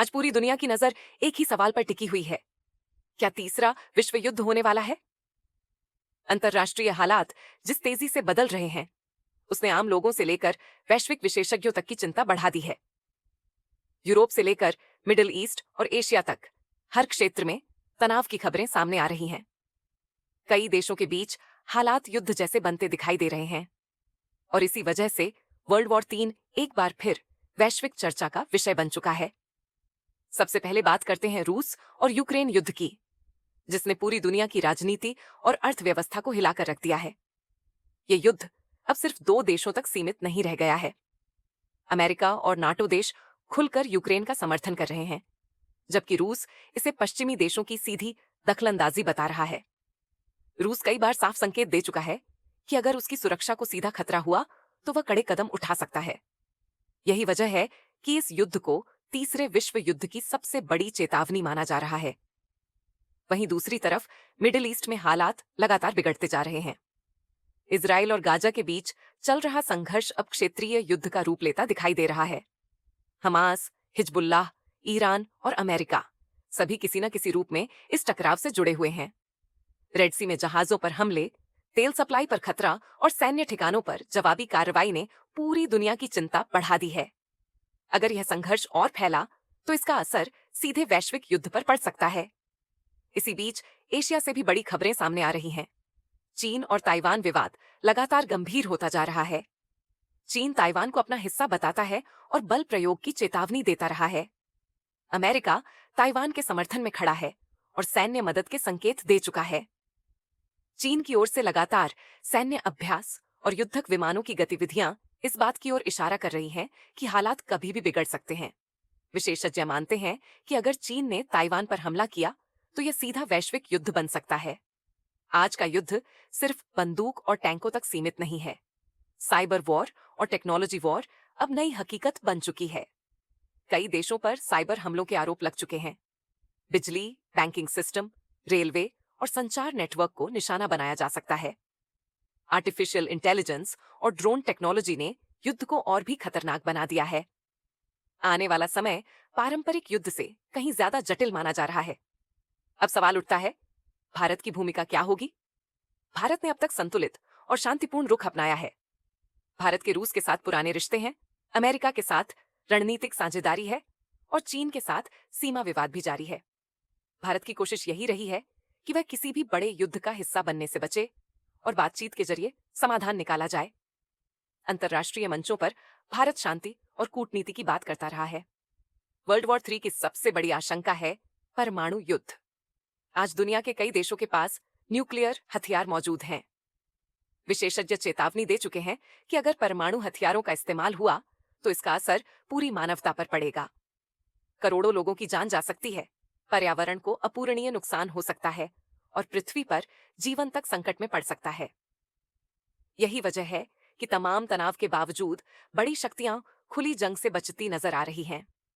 आज पूरी दुनिया की नजर एक ही सवाल पर टिकी हुई है। क्या तीसरा विश्व युद्ध होने वाला है? अंतर्राष्ट्रीय हालात जिस तेजी से बदल रहे हैं, उसने आम लोगों से लेकर वैश्विक विशेषज्ञों तक की चिंता बढ़ा दी है। यूरोप से लेकर मिडिल ईस्ट और एशिया तक हर क्षेत्र में तनाव की खबरें सामने आ रही हैं। कई देशों के बीच हालात युद्ध जैसे बनते दिखाई दे रहे हैं और इसी वजह से वर्ल्ड वॉर 3 एक बार फिर वैश्विक चर्चा का विषय बन चुका है। सबसे पहले बात करते हैं रूस और यूक्रेन युद्ध की, जिसने पूरी दुनिया की राजनीति और अर्थव्यवस्था को हिलाकर रख दिया है। ये युद्ध अब सिर्फ दो देशों तक सीमित नहीं रह गया है। अमेरिका और नाटो देश खुलकर यूक्रेन का समर्थन कर रहे हैं, जबकि रूस इसे पश्चिमी देशों की सीधी दखलंदाजी बता रहा है। रूस कई बार साफ संकेत दे चुका है कि अगर उसकी सुरक्षा को सीधा खतरा हुआ तो वह कड़े कदम उठा सकता है। यही वजह है कि इस युद्ध को तीसरे विश्व युद्ध की सबसे बड़ी चेतावनी माना जा रहा है। वहीं दूसरी तरफ मिडिल ईस्ट में हालात लगातार बिगड़ते जा रहे हैं। इजराइल और गाजा के बीच चल रहा संघर्ष अब क्षेत्रीय युद्ध का रूप लेता दिखाई दे रहा है। हमास, हिजबुल्लाह, ईरान और अमेरिका सभी किसी न किसी रूप में इस टकराव से जुड़े हुए हैं। रेड सी में जहाजों पर हमले, तेल सप्लाई पर खतरा और सैन्य ठिकानों पर जवाबी कार्रवाई ने पूरी दुनिया की चिंता बढ़ा दी है। अगर यह संघर्ष और फैला तो इसका असर सीधे वैश्विक युद्ध पर पड़ सकता है। इसी बीच एशिया से भी बड़ी खबरें सामने आ रही हैं। चीन और ताइवान विवाद लगातार गंभीर होता जा रहा है। चीन ताइवान को अपना हिस्सा बताता है और बल प्रयोग की चेतावनी देता रहा है। अमेरिका ताइवान के समर्थन में खड़ा है और सैन्य मदद के संकेत दे चुका है। चीन की ओर से लगातार सैन्य अभ्यास और युद्धक विमानों की गतिविधियां इस बात की ओर इशारा कर रही हैं कि हालात कभी भी बिगड़ सकते हैं। विशेषज्ञ मानते हैं कि अगर चीन ने ताइवान पर हमला किया तो यह सीधा वैश्विक युद्ध बन सकता है। आज का युद्ध सिर्फ बंदूक और टैंकों तक सीमित नहीं है। साइबर वॉर और टेक्नोलॉजी वॉर अब नई हकीकत बन चुकी है। कई देशों पर साइबर हमलों के आरोप लग चुके हैं। बिजली, बैंकिंग सिस्टम, रेलवे और संचार नेटवर्क को निशाना बनाया जा सकता है। आर्टिफिशियल इंटेलिजेंस और ड्रोन टेक्नोलॉजी ने युद्ध को और भी खतरनाक बना दिया है। आने वाला समय पारंपरिक युद्ध से कहीं ज्यादा जटिल माना जा रहा है। अब सवाल उठता है, भारत की भूमिका क्या होगी? भारत ने अब तक संतुलित और शांतिपूर्ण रुख अपनाया है। भारत के रूस के साथ पुराने रिश्ते हैं, अमेरिका के साथ रणनीतिक साझेदारी है और चीन के साथ सीमा विवाद भी जारी है। भारत की कोशिश यही रही है कि वह किसी भी बड़े युद्ध का हिस्सा बनने से बचे और बातचीत के जरिए समाधान निकाला जाए। अंतर्राष्ट्रीय मंचों पर भारत शांति और कूटनीति की बात करता रहा है। वर्ल्ड वॉर 3 की सबसे बड़ी आशंका है परमाणु युद्ध। आज दुनिया के कई देशों के पास न्यूक्लियर हथियार मौजूद हैं। विशेषज्ञ चेतावनी दे चुके हैं कि अगर परमाणु हथियारों का इस्तेमाल हुआ तो इसका असर पूरी मानवता पर पड़ेगा। करोड़ों लोगों की जान जा सकती है, पर्यावरण को अपूरणीय नुकसान हो सकता है और पृथ्वी पर जीवन तक संकट में पड़ सकता है। यही वजह है कि तमाम तनाव के बावजूद बड़ी शक्तियां खुली जंग से बचती नजर आ रही हैं।